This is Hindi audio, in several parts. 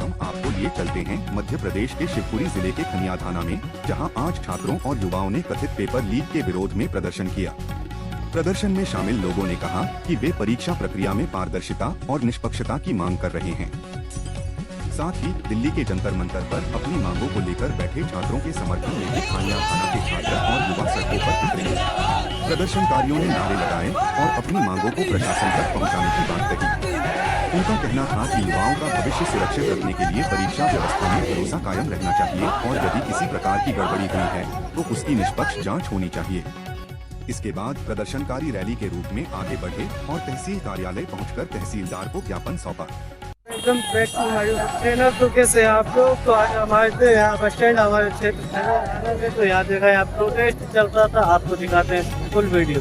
हम आपको लिए चलते हैं मध्य प्रदेश के शिवपुरी जिले के खनिया थाना में, जहां 8 छात्रों और युवाओं ने कथित पेपर लीक के विरोध में प्रदर्शन किया। प्रदर्शन में शामिल लोगों ने कहा कि वे परीक्षा प्रक्रिया में पारदर्शिता और निष्पक्षता की मांग कर रहे हैं। साथ ही दिल्ली के जंतर मंतर पर अपनी मांगों को लेकर बैठे छात्रों के समर्थन में भी खनिया थाना के छात्र और युवा सड़कों पर उतरे। प्रदर्शनकारियों ने नारे लगाए और अपनी मांगों को प्रशासन तक पहुंचाने की बात कही। उनका कहना था कि युवाओं का भविष्य सुरक्षित रखने के लिए परीक्षा व्यवस्था में भरोसा कायम रहना चाहिए और यदि किसी प्रकार की गड़बड़ी हुई है तो उसकी निष्पक्ष जांच होनी चाहिए। इसके बाद प्रदर्शनकारी रैली के रूप में आगे बढ़े और तहसील कार्यालय पहुंचकर तहसीलदार को ज्ञापन सौंपा। एकदम ट्रेनर तो कैसे आप लोग तो आज हमारे यहाँ बस स्टैंड हमारे क्षेत्र तो यहाँ देखा यहाँ प्रोटेस्ट चल रहा था, आपको दिखाते हैं फुल वीडियो।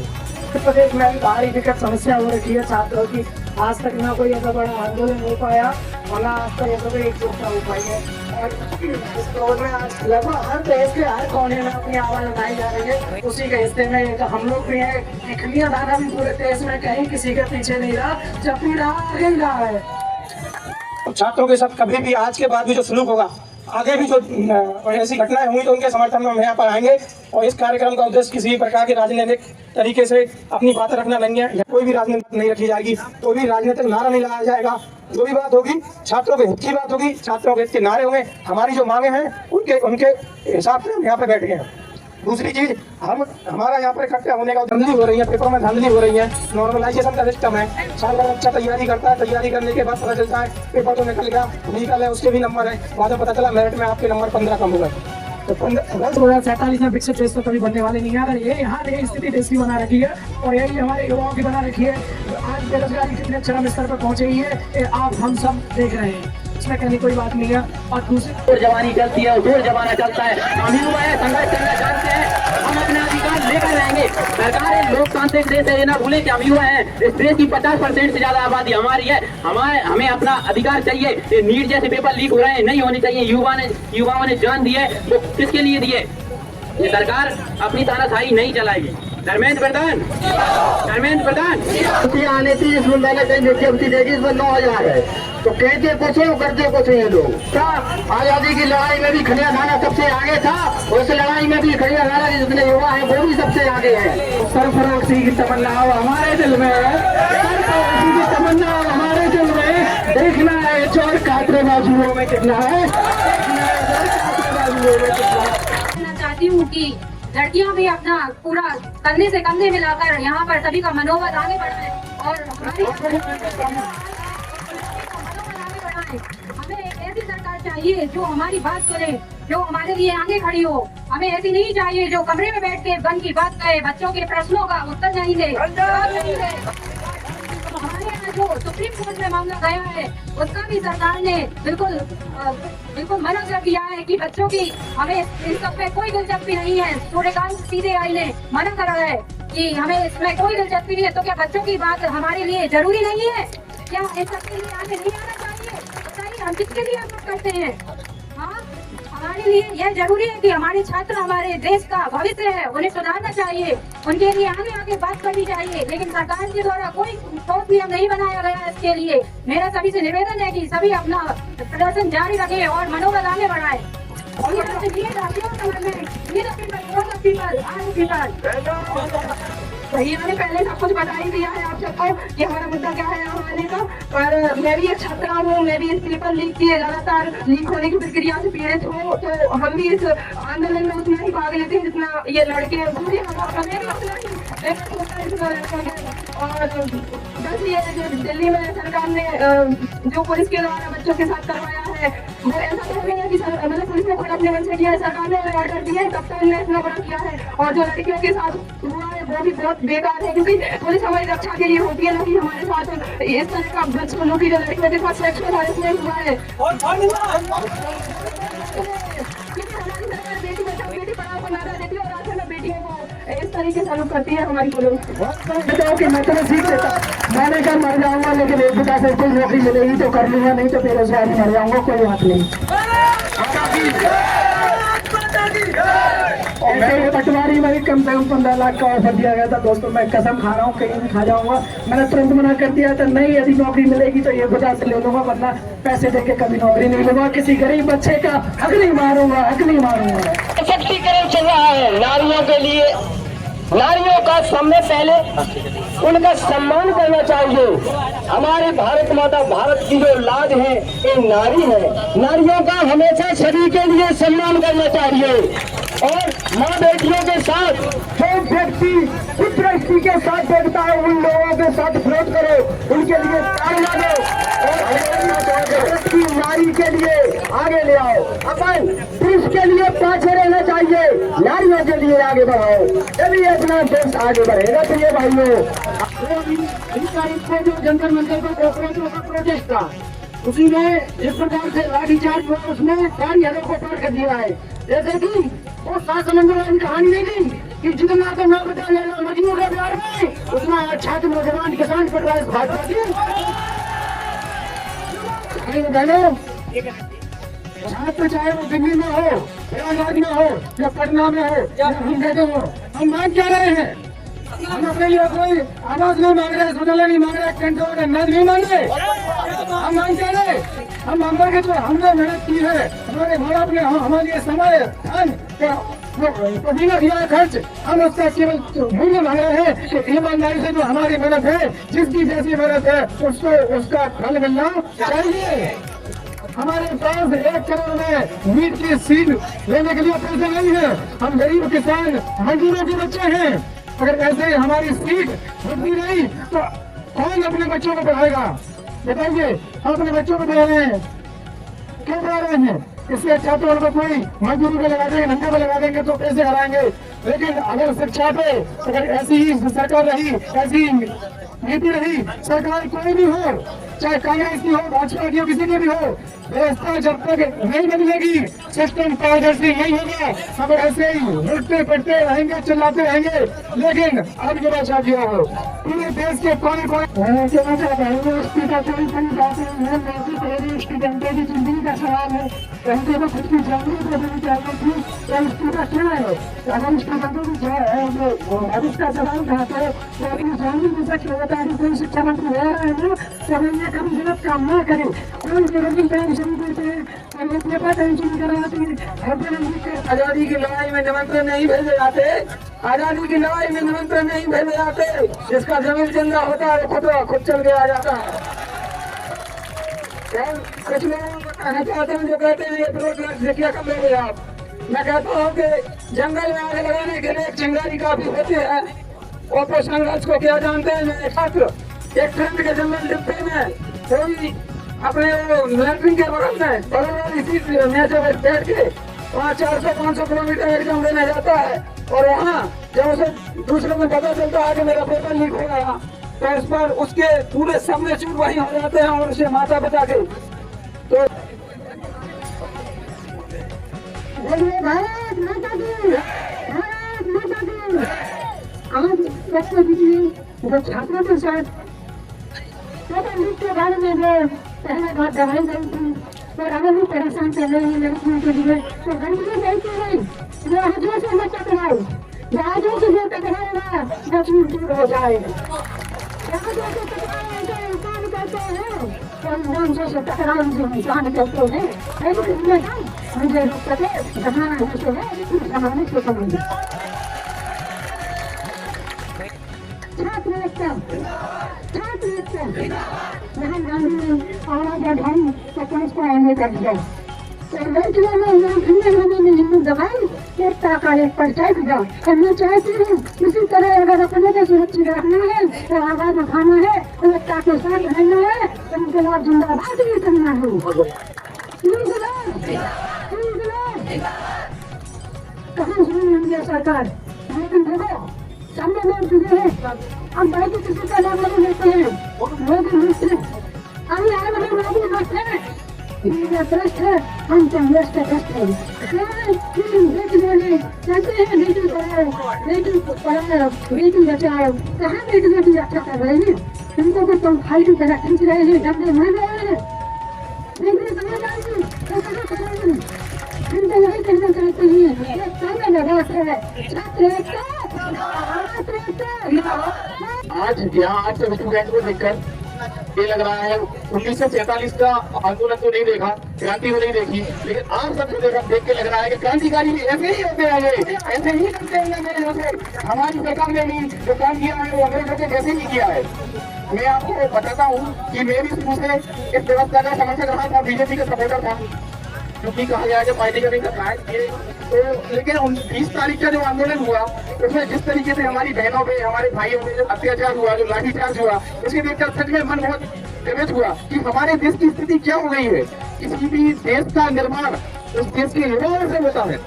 प्रदेश में भारी दिक्कत समस्या हो रही है छात्रों की। आज तक ना कोई ऐसा बड़ा आंदोलन हो पाया और ना आज तक ऐसा कोई एकजुटता हो पाई है। और इस दौर में आज लगभग हर देश के हर कोने में अपनी आवाज उठाई जा रही है। उसी के हिस्से में हम लोग भी हैं। खनिया थाना भी पूरे देश में कहीं किसी के पीछे नहीं रहा, जब अपनी राह आगे ही रहा है। छात्रों के साथ कभी भी आज के बाद भी जो सलूक होगा, आगे भी जो ऐसी घटनाएं हुई तो उनके समर्थन में हम यहाँ पर आएंगे। और इस कार्यक्रम का उद्देश्य किसी भी प्रकार के राजनीतिक तरीके से अपनी बात रखना नहीं है। कोई भी राजनीति नहीं रखी जाएगी, कोई भी राजनीतिक नारा नहीं लगाया जाएगा। जो भी बात होगी छात्रों के हित की बात होगी, छात्रों के हित के नारे होंगे। हमारी जो मांगे हैं उनके हिसाब से हम यहाँ पे बैठ गए हैं। दूसरी चीज, हमारा यहाँ पर इकट्ठा होने का धांधली हो रही है, पेपर में धांधली हो रही है। नॉर्मलाइजेशन का सिस्टम है। साल भर बच्चा तैयारी करता है, तैयारी करने के बाद पता चलता है पेपर तो निकल गया, निकल है, उसके भी नंबर है, बाद में पता चला मेरिट में आपके नंबर 15 कम हो गए। तो 2047 में विकसित देश तो कभी बनने वाले नहीं आ रहे। यहाँ यही स्थिति देश की बना रखी है और यही हमारे युवाओं की बना रखी है। आज बेरोजगारी कितने चरम स्तर पर पहुंच गई है, आप हम सब देख रहे हैं। इसमें कहने कोई बात नहीं है। और दूसरी जवानी चलती है, जोर जमाना चलता है। हम युवा है, संघर्ष करना जानते हैं, हम अपने अधिकार लेकर रहेंगे। सरकार लोकतांत्रिक देश है, ये ना भूले कि हम युवा हैं। इस देश की 50% से ज्यादा आबादी हमारी है। हमें अपना अधिकार चाहिए। ये नीट जैसे पेपर लीक हो रहे हैं, नहीं होने चाहिए। युवाओं ने जान दी है, वो किसके लिए दिए? ये सरकार अपनी तानाशाही नहीं चलाएगी। धर्मेंद्र प्रधान आने थी इसमें मैंने कहीं नियुक्ति देगी, इसमें 9,000 है। तो कहते कुछ है, करते कुछ है लोग। आजादी की लड़ाई में भी खनिया थाना सबसे आगे था, उस लड़ाई में भी खनिया थाना के जितने युवा है वो भी सबसे आगे है। सरफरोशी की तमन्ना हमारे दिल में है, सरफरोशी की तमन्ना हमारे दिल में। देखना है चोर कातरे बाजुओं में कितना है, चाहती हूँ कि लड़कियां भी अपना पूरा कंधे से कंधे मिलाकर यहाँ पर सभी का मनोबल आगे बढ़ाए और हमें एक ऐसी सरकार चाहिए जो हमारी बात सुने, जो हमारे लिए आगे खड़ी हो। हमें ऐसी नहीं चाहिए जो कमरे में बैठ के मन की बात कहे, बच्चों के प्रश्नों का उत्तर नहीं दे। हमारे यहाँ जो सुप्रीम कोर्ट में मामला गया है उसका भी सरकार ने बिल्कुल मना कर दिया है कि बच्चों की हमें इस सब में कोई दिलचस्पी नहीं है। सूर्यकांत CBI ने मना करा है कि हमें इसमें कोई दिलचस्पी नहीं है। तो क्या बच्चों की बात हमारे लिए जरूरी नहीं है? क्या इस सबके लिए आगे नहीं आना चाहिए? बताइए, हम किसके लिए बात करते हैं? हाँ, हमारे लिए यह जरूरी है कि हमारे छात्र हमारे देश का भविष्य है, उन्हें सुधारना चाहिए, उनके लिए आगे बात करनी चाहिए। लेकिन सरकार के द्वारा कोई ठोस नियम नहीं बनाया गया है इसके लिए। मेरा सभी से निवेदन है कि सभी अपना प्रदर्शन जारी रखें और मनोबल आगे बढ़ाएं। भैया ने पहले सब कुछ बता ही दिया है आप सबको कि हमारा मुद्दा क्या है यहाँ आने का। और मैं भी एक छात्रा हूँ, मैं भी इस पेपर लीक की लगातार लीक होने की प्रक्रिया से पीड़ित हूँ। तो हम भी इस आंदोलन में उतना ही भाग लेते हैं जितना ये लड़के और बस ये जो दिल्ली में सरकार ने जो पुलिस के द्वारा बच्चों के साथ करवाया है वो ऐसा तो नहीं है कि मतलब पुलिस ने खुद अपने मन से किया है, सरकार ने ऑर्डर दिया है तब तो ने इतना बड़ा किया है। और जो लड़कियों के साथ हुआ है वो भी बहुत बेकार है, क्योंकि पुलिस हमारी रक्षा के लिए होती है, नहीं हमारे साथ इस तरह का बचपनों की जो लड़कियों के साथ सेक्सुअल हैरेसमेंट हुआ है। बेटी बचाओ बेटी पढ़ाओ को नारा देती है और आज में बेटियों को इस तरीके से सलूक करती है हमारी पुलिस। बताओ कि मैं तो सीख लेता, मैंने कहा मर जाऊंगा लेकिन एक पिता से कोई नौकरी मिलेगी तो कर लूंगा, नहीं तो बेरोजगार मर जाऊंगा, कोई बात नहीं। ऐसे पटवारी में भी कम से कम 15 लाख का ऑफर दिया गया था दोस्तों। मैं कसम खा रहा हूँ कहीं भी खा जाऊंगा। मैंने तुरंत मना कर दिया था, नहीं यदि नौकरी मिलेगी तो ये बता ले लूंगा, वरना पैसे दे के कभी नौकरी नहीं लूंगा। किसी गरीब बच्चे का हक नहीं मारूंगा, हक नहीं मारूंगा। सशक्तिकरण चल रहा है नारियों के लिए। नारियों का समय पहले उनका सम्मान करना चाहिए। हमारे भारत माता भारत की जो लाज है ये नारी है। नारियों का हमेशा सभी के लिए सम्मान करना चाहिए। और माँ बेटियों के साथ जो व्यक्ति दृष्टि के साथ देखता है उन लोगों के साथ विरोध करो, उनके लिए तालियां दो और की नारी के लिए आगे ले आओ। अपन पुरुष के लिए पाछे रहना चाहिए, नारियों के लिए आगे बढ़ाओ, तभी अपना देश आगे बढ़ेगा। तो ये भाइयों जो जंतर मंतर पर प्रोटेस्ट था उसी में जिस प्रकार से लाठीचार्ज हुआ उसमें सारी हदों को पार कर दिया है। जैसे कि वो 7 समंदर वाली कहानी नहीं थी कि जितना तो ना बता लेना मजनू का प्यार में उतना अच्छा तो नौजवान किसान पड़ रहा है भाजपा की। छात्र चाहे वो दिल्ली में हो, प्रयागराज में हो या पटना में हो या हम हो, हम मांग क्या रहे हैं? हम अपने लिए कोई आवाज नहीं मांग रहे, शौचालय नहीं मांग रहे, टेंट नहीं मांग रहे। हम मांग क्या रहे? हम अंदर के जो हमने मेहनत की है, हमारे माँ बाप ने हमारे समय पसीना किया है खर्च, हम उसका केवल मूल्य मांग रहे हैं कि ईमानदारी से जो हमारी मेहनत है, जिसकी जैसी मेहनत है उसको उसका फल मिलना चाहिए। हमारे पास 1 करोड़ में मीट की सीट लेने के लिए पैसे नहीं है। हम गरीब किसान मजदूरों के बच्चे हैं। अगर ऐसे हमारी सीट बढ़ती रही तो कौन अपने बच्चों को पढ़ाएगा? बताइए, हम अपने बच्चों को पढ़ा रहे हैं, क्यों पढ़ा रहे हैं? इससे अच्छा तो उनको कोई मजदूरी पे लगा देंगे, धंधे पे लगा देंगे तो कैसे कराएंगे। लेकिन अगर शिक्षा पे अगर ऐसी ही सरकार रही, ऐसी नीति रही, सरकार कोई भी हो, चाहे कांग्रेस की हो, भाजपा की हो, किसी की भी हो, व्यवस्था जब तक नहीं बदलेगी, सिस्टम पारदर्शी नहीं होगा, हम ऐसे ही लुटते पड़ते रहेंगे, चिल्लाते रहेंगे। लेकिन अब ये बात किया हो पूरे देश के कोने कोने स्टूडेंटों की जिंदगी का सवाल है। पहले तो खुद की जरूरत बदलनी चाहिए थी, स्टूडेंट क्या है? अगर स्टूडेंटों की जो है भविष्य का सवाल था तो अपनी जानवी भी सकते होता है कि कोई शिक्षा मंत्री रह रहे हैं तो ये कभी गलत काम न करें। कोई जरूरी टेंशन देते हैं, अपने पास टेंशन कराते। आजादी की लड़ाई में निमंत्रण नहीं भेजे जाते, आजादी की लड़ाई में निमंत्रण नहीं भेजे जाते। जिसका जमीन जिंदा होता है खुद चल के आ जाता है। कुछ लोग कहना चाहते हैं जो कहते हैं ये प्रोटेस्ट देखिए कब लोगे आप। मैं कहता हूँ कि जंगल में आग लगाने के लिए चिंगारी काफी होती है। और तो संघर्ष को क्या जानते हैं? मेरे छात्र एक ट्रेन के जंगल डिब्बे में कोई अपने लैट्रिन के बगल में वाली सीट में जब बैठ के वहाँ 400-500 किलोमीटर एग्जाम देने जाता है और वहाँ जब उसे दूसरे में पता चलता है कि मेरा पेपर लीक हो गया तो इस पर उसके पूरे सामने चूर वही हो जाते हैं और उसे माता पिता के तो आज बच्चे जो छात्रों के साथ पेपर लीक के बारे में जो पहले बात दवाई गई थी और अगर भी परेशान कर रही है लड़कियों के लिए तो गंदगी नहीं की गई, जो हजों से न टकराए, जहाजों से जो टकराएगा वो दूर हो जाएगा। जहाजों से टकराए तो इंसान कहते हैं, तो से टकराने से इंसान कहते हैं। मुझे रुक सके जमाना से है, जमाने से समझ करना चाहती हूँ। इसी तरह अगर अपने को सुरक्षित रखना है तो आवाज उठाना है, एकता के साथ रहना है, तो उनके बाद जिंदाबाद भी करना है। कहाँ सुनी सरकार? लेकिन देखो सामने लोग जुड़े हैं, हम बाकी किसी का नाम नहीं लेते हैं, लोग मिलते हैं। अभी आए वाले लोग मिलते हैं, ये ट्रस्ट है, हम कांग्रेस का ट्रस्ट है। कहते हैं बेटी पढ़ाओ, बेटी पढ़ाओ, बेटी बचाओ। कहाँ बेटी अच्छा कर रहे हैं? इनको तो तुम फाइट तरह खींच रहे हैं, डंडे मार रहे हैं। आ जाएगी तो कहाँ पकड़ेंगे। हम तो यही कहना चाहते हैं, ये सामने निवास है, छात्र एकता, आज यहाँ आज से स्टूडेंट को देखकर ये लग रहा है 1947 का आंदोलन तो नहीं देखा, क्रांति तो नहीं देखी, लेकिन आज सबको देख के लग रहा है कि क्रांतिकारी ऐसे ही होते हैं, ऐसे ही करते हैं मेरे यहाँ से। हमारी सरकार ने भी जो काम किया है वो अंग्रेजों के जैसे ही किया है। मैं आपको बताता हूँ कि मैं भी शुरू से इस व्यवस्था का समर्थक रहा था, बीजेपी का सपोर्टर था, क्योंकि कहा गया कि पार्टी का नहीं करना है ये तो। लेकिन 20 तारीख का जो आंदोलन हुआ उसमें जिस तरीके से हमारी बहनों पे, हमारे भाइयों पे जो अत्याचार हुआ, जो लाठीचार्ज हुआ, उसे देखकर सच में मन बहुत व्यथित हुआ कि हमारे देश की स्थिति क्या हो गई है। किसी भी देश का निर्माण उस देश के युवाओं से होता है।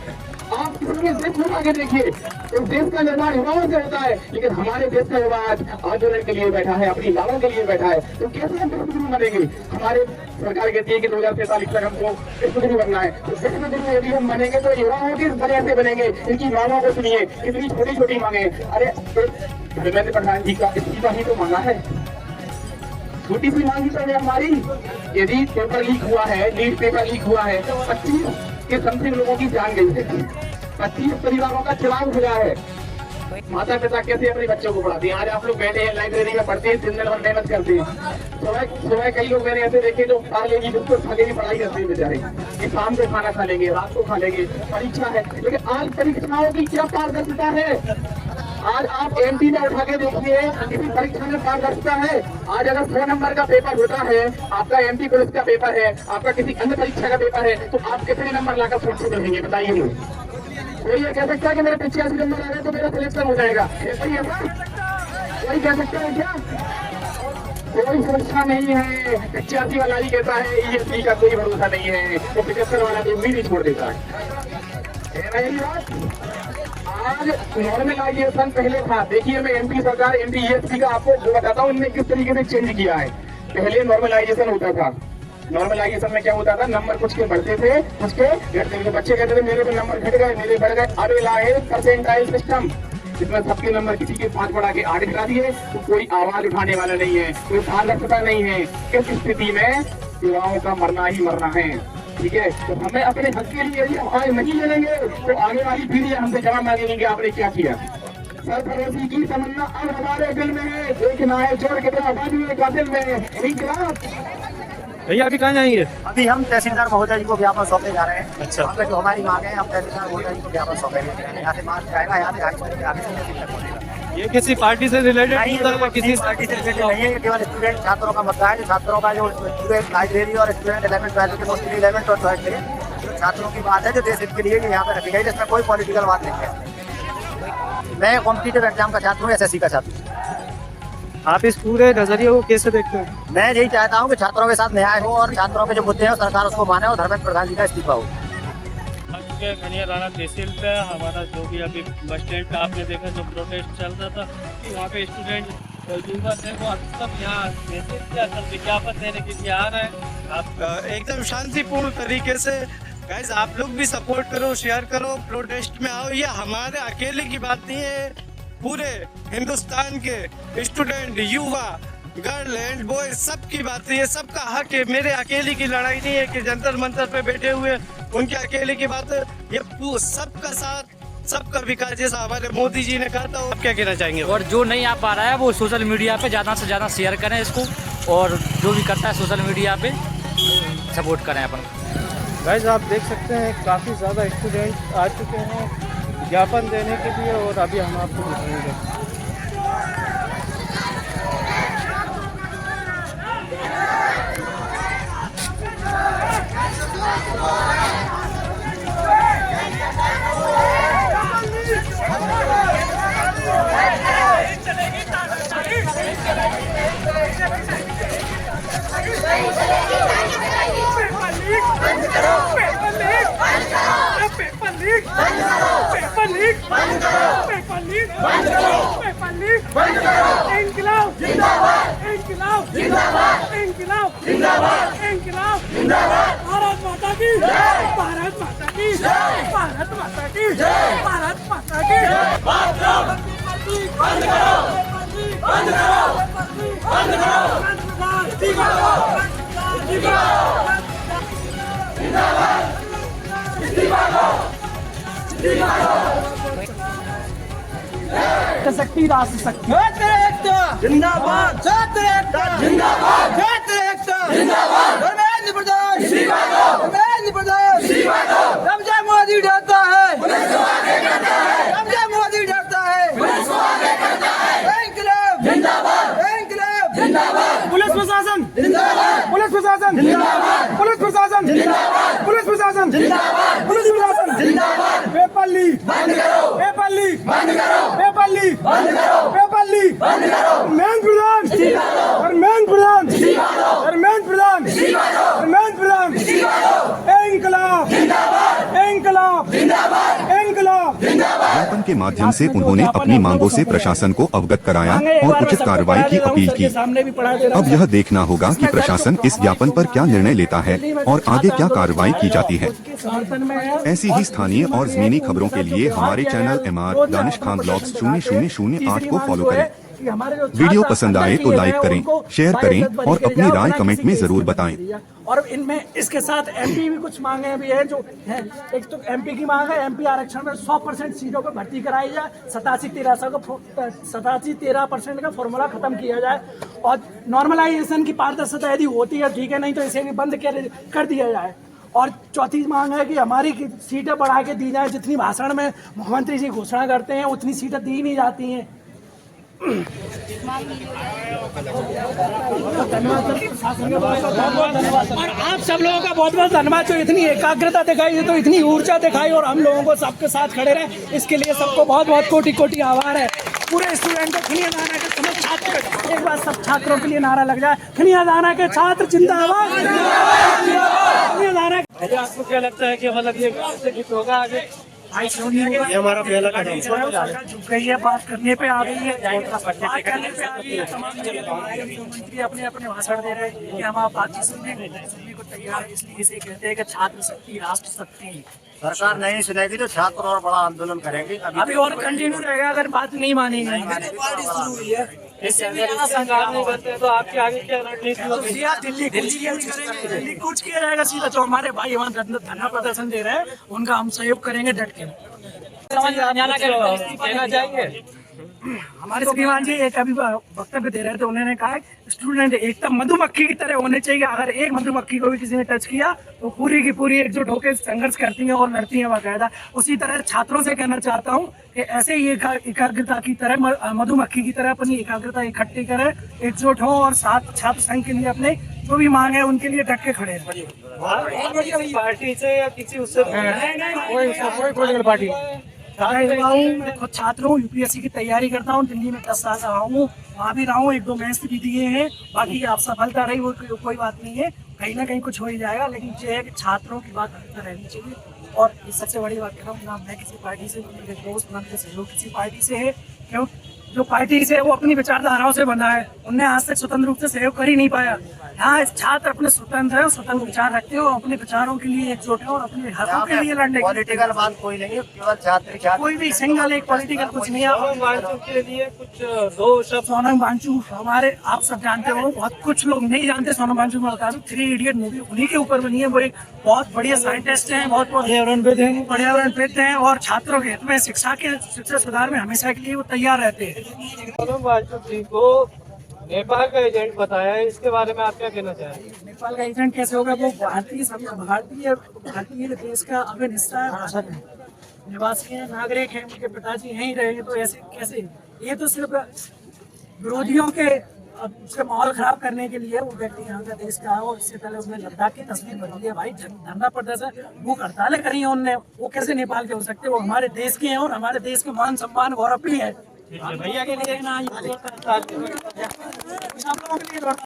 आप किसी भी देश में आगे देखिए, उस देश का निर्माण युवाओं से होता है, लेकिन हमारे देश का युवा आज आंदोलन के लिए बैठा है, अपनी मांगों के लिए बैठा है। तो कैसे हम विश्वगुरु बनेंगे? हमारे सरकार कहती है कि 2043 तक हमको विश्वगुरु बनना है। तो विश्वगुरु यदि हम बनेंगे तो युवाओं किस वजह से बनेंगे? इनकी मांगों को सुनिए, कितनी छोटी छोटी मांगे। अरे धर्मेंद्र प्रधान जी का इस्तीफा ही तो मांगा है, छोटी सी मांगी तो है हमारी। यदि पेपर लीक हुआ है, लीक पेपर लीक हुआ है, 25 के समथिंग लोगों की जान गई है, 25 परिवारों का चुनाव हुआ है। माता पिता कैसे अपने बच्चों को पढ़ाते हैं? आज आप लोग बैठे हैं लाइब्रेरी में पढ़ते हैं, दिन भर मेहनत करते हैं। सुबह कई लोग मैंने ऐसे देखे जो पार्ले की बिस्कुट खा के पढ़ाई करते हैं बेचारे, कि शाम को खाना खा लेंगे, रात को खा लेंगे, परीक्षा है। लेकिन आज परीक्षाओं की क्या पारदर्शिता है? आज आप एमपी में उठा के देखिए, किसी परीक्षा में पारदर्शिता है? आज अगर 100 नंबर का पेपर होता है, आपका एमपी पुलिस का पेपर है, आपका किसी अन्य परीक्षा का पेपर है, तो आप कितने नंबर लाकर सोच रहेंगे? बताइए मुझे। कोई ये कह सकता है कि मेरे 85 नंबर आ गए तो मेरा सिलेक्शन हो जाएगा? कोई कह सकता है क्या? कोई सुरक्षा नहीं है। 85 वाला ही कहता है ESP का कोई भरोसा नहीं है, तो 75 वाला तो उम्मीद ही छोड़ देता है। आज नॉर्मलाइजेशन पहले था, देखिए मैं एमपी सरकार एमपी ESP का आपको जो बताता हूँ इनने किस तरीके से चेंज किया है। पहले नॉर्मलाइजेशन होता था, नॉर्मलाइजेशन में क्या होता था, नंबर कुछ के बढ़ते थे, कुछ के घटते थे। बच्चे कहते थे मेरे पे नंबर घट गए, मेरे बढ़ गए। अब लाए परसेंटाइल सिस्टम, जिसमें सबके नंबर किसी के 5 बढ़ा के 8 गिरा दिए, तो कोई आवाज उठाने वाला नहीं है, कोई पारदर्शिता नहीं है। इस स्थिति में युवाओं का मरना ही मरना है, ठीक है। तो हमें अपने हक के लिए यदि आज नहीं मिलेंगे तो आगे वाली पीढ़ी हमसे जवाब मांगेंगे आपने क्या किया। सरफरोशी की तमन्ना अब हमारे दिल में है, देखना है जोर के आबादी का दिल में है। भैया अभी कहाँ जाएंगे? अभी हम तहसीलदार महोदय जी को ज्ञापन सौंपने जा रहे हैं। अच्छा, वहाँ पे जो हमारी मांग है, हम तहसीलदार महोदय जी को ज्ञापन सौंपेंगे। यहाँ से मार्च जाएगा, यहाँ से आगे से तहसील तक पहुँचेगा। ये किसी पार्टी से रिलेटेड नहीं, किसी पार्टी से रिलेटेड नहीं है, ये केवल स्टूडेंट छात्रों का मुद्दा है। छात्रों का जो स्टूडेंट लाइब्रेरी और स्टूडेंट 11th 12th के मोस्टली 11th और 12th के जो छात्रों की बात है, जो देश हित के लिए यहाँ पे रखी गई, जिसमें कोई पॉलिटिकल बात नहीं है। मैं कॉम्पिटिटिव एग्जाम का छात्र हूँ, SSC का छात्र। आप इस पूरे नजरिए को कैसे देखते हैं? मैं यही चाहता हूँ कि छात्रों के साथ न्याय हो और छात्रों के जो मुद्दे हैं सरकार उसको माने और धर्मेंद्र प्रधान जी का इस्तीफा हो। खनिया राणा तहसील पे हमारा जो भी अभी बस स्टैंड पे आपने देखा जो प्रोटेस्ट चल रहा था, वहाँ पे स्टूडेंट युवा थे वो सब यहाँ मैसेज किया, सब विज्ञापन देने के लिए आ रहे हैं। आप एकदम शांतिपूर्ण तरीके से गाइस आप लोग भी सपोर्ट करो, शेयर करो, प्रोटेस्ट में आओ। ये हमारे अकेले की बात नहीं है, पूरे हिंदुस्तान के स्टूडेंट, युवा, गर्ल एंड बॉय सबकी बात है, ये सबका हक है। मेरे अकेले की लड़ाई नहीं है कि जंतर मंतर पे बैठे हुए उनके अकेले की बात है, ये सबका साथ, सबका विकास, जैसा हमारे मोदी जी ने कहा था। आप क्या कहना चाहेंगे? और जो नहीं आ पा रहा है वो सोशल मीडिया पे ज़्यादा से ज़्यादा शेयर करें इसको, और जो भी करता है सोशल मीडिया पे सपोर्ट करें अपन। गाइस आप देख सकते हैं काफ़ी ज़्यादा स्टूडेंट आ चुके हैं ज्ञापन देने के लिए, और अभी हम आपको दिखाएंगे। भारत माता की जय, भारत माता की जय, भारत माता की जय, भारत माता की जय। बंद करो, बंद करो, बंद करो, बंद करो, बंद करो। छात्र शक्ति राष्ट्र शक्ति। जिंदाबाद छात्र एकता, जिंदाबाद छात्र एकता, जिंदाबाद धर्मेंद्र प्रधान, धर्मेंद्र प्रधान, जब जब मोदी डरता है, जब जब मोदी डरता है, इंकलाब जिंदाबाद, इंकलाब जिंदाबाद, पुलिस प्रशासन जिंदाबाद, पुलिस प्रशासन जिंदाबाद, पुलिस प्रशासन जिंदाबाद, पुलिस प्रशासन जिंदाबाद, पुलिस प्रशासन जिंदाबाद। पेपल्ली बंद करो, पेपल्ली बंद करो, पेपल्ली बंद करो, पेपल्ली बंद करो। धर्मेंद्र प्रधान, धर्मेंद्र प्रधान, धर्मेंद्र प्रधान, धर्मेंद्र प्रधान, इंकलाब जिंदाबाद, इंकलाब जिंदाबाद, इंकलाब जिंदाबाद। ज्ञापन के माध्यम से उन्होंने अपनी मांगों से प्रशासन को अवगत कराया और उचित कार्रवाई की अपील की। अब यह देखना होगा कि प्रशासन इस ज्ञापन पर क्या निर्णय लेता है और आगे क्या कार्रवाई की जाती है। ऐसी ही स्थानीय और जमीनी खबरों के लिए हमारे channel MR Danish Khan blogs 0008 को फॉलो करें। वीडियो पसंद आए तो लाइक करें, शेयर करें और अपनी राय कमेंट में जरूर बताएं। और इनमें इसके साथ MP भी कुछ मांगे भी है जो है। एक तो MP की मांग है, MP आरक्षण में 100% सीटों पर भर्ती कराई जाए, 87-13% का फॉर्मूला खत्म किया जाए और नॉर्मलाइजेशन की पारदर्शिता यदि होती है ठीक है, नहीं तो इसे भी बंद कर दिया जाए। और चौथी मांग है कि हमारी सीटें बढ़ा के दी जाए। जितनी भाषण में मुख्यमंत्री जी घोषणा करते हैं उतनी सीटें दी नहीं जाती हैं। और आप सब लोगों का बहुत बहुत धन्यवाद जो इतनी एकाग्रता दिखाई, तो इतनी ऊर्जा दिखाई और हम लोगों को सबके साथ खड़े रहे, इसके लिए सबको बहुत बहुत कोटि कोटि आभार है। पूरे स्टूडेंट को खनिया दाना के समस्त छात्र, एक बार सब छात्रों के लिए नारा लग जाए, खनिया दाना के छात्र जिंदाबाद, खनिया दाना। आपको क्या लगता है कि मतलब ये होगा आगे? ये हमारा पहला कदम झुक गई है, बात करने पे आ गई है, बात करने पे आ गई है। तमाम मुख्यमंत्री अपने अपने भाषण दे रहे हैं कि हम आप बातचीत सुनने को तैयार है, इसलिए इसे कहते हैं कि छात्र शक्ति राष्ट्र शक्ति। सरकार नहीं सुनेगी तो छात्र और बड़ा आंदोलन करेंगे। अभी और कंटिन्यू रहेगा अगर बात नहीं मानी गई। पार्टी शुरू हुई है, इससे सरकार नहीं करते तो आपके आगे क्या रणनीति होगी? दिल्ली कूच किया जाएगा सीधा। जो हमारे भाई वहाँ धरना प्रदर्शन दे रहे हैं उनका हम सहयोग करेंगे डट के। कहना चाहिए हमारे श्रीमान जी एक अभी वक्तव्य दे रहे थे, उन्होंने कहा स्टूडेंट एकता मधुमक्खी की तरह होने चाहिए। अगर एक मधुमक्खी को भी किसी ने टच किया तो पूरी की पूरी एकजुट होकर संघर्ष करती है और लड़ती है बाकायदा। उसी तरह छात्रों से कहना चाहता हूँ कि ऐसे ही एकाग्रता की तरह मधुमक्खी की तरह अपनी एकाग्रता इकट्ठी करें, एकजुट हो और साथ छात्र संघ के लिए अपने जो भी मांग है उनके लिए डट के खड़े हैं। पार्टी से या किसी उससे कोई पॉलिटिकल पार्टी मैं खुद छात्र हूँ, UPSC की तैयारी करता हूँ। दिल्ली में 10 साल रहा हूँ, वहाँ भी रहा हूँ, 1-2 मैच भी दिए हैं। बाकी आप सफलता रही वो कोई बात नहीं है, कहीं ना कहीं कुछ हो ही जाएगा। लेकिन ये है कि छात्रों की बात रहनी चाहिए। और सबसे बड़ी बात कर रहा हूँ ना, मैं किसी पार्टी से, मेरे दोस्त ना सहयोग किसी पार्टी से है, क्यों जो पार्टी से वो अपनी विचारधाराओं से बंधा है, उनने आज तक स्वतंत्र रूप से सहयोग कर ही नहीं पाया। यहाँ छात्र अपने स्वतंत्र है, स्वतंत्र विचार रखते हो, अपने विचारों के लिए एकजुट है और अपने हकों के लिए लड़ने। पॉलिटिकल बात कोई नहीं है, केवल छात्र कोई भी सिंगल एक पॉलिटिकल कुछ नहीं है। के लिए कुछ दो शब्द। सोनम वांगचुक हमारे, आप सब जानते हो, बहुत कुछ लोग नहीं जानते सोनम वांगचुक को बता दूं, 3 इडियट मूवी उन्हीं के ऊपर बनी है। वो एक बहुत बढ़िया साइंटिस्ट हैं, बहुत पर्यावरणविद हैं और छात्रों के हित में शिक्षा सुधार में हमेशा के लिए वो तैयार रहते हैं। सोनम वांगचुक जी को नेपाल का एजेंट बताया है, इसके बारे में आप क्या कहना चाहेंगे? नेपाल का एजेंट कैसे होगा? वो भारतीय देश का अभिन्न हिस्सा है, भाषा है, निवासी है, नागरिक है, उनके पिताजी यहीं रहे, तो ऐसे कैसे? ये तो सिर्फ विरोधियों के उसका माहौल खराब करने के लिए वो व्यक्ति यहाँ का देश का है। और इससे पहले उसने लद्दाख की तस्वीर बदली है। भाई धरना प्रदर्शन वो हड़तालें करी है उनने, वो कैसे नेपाल के हो सकते? वो हमारे देश के हैं और हमारे देश के मान सम्मान गौरव भी है। भैया के लिए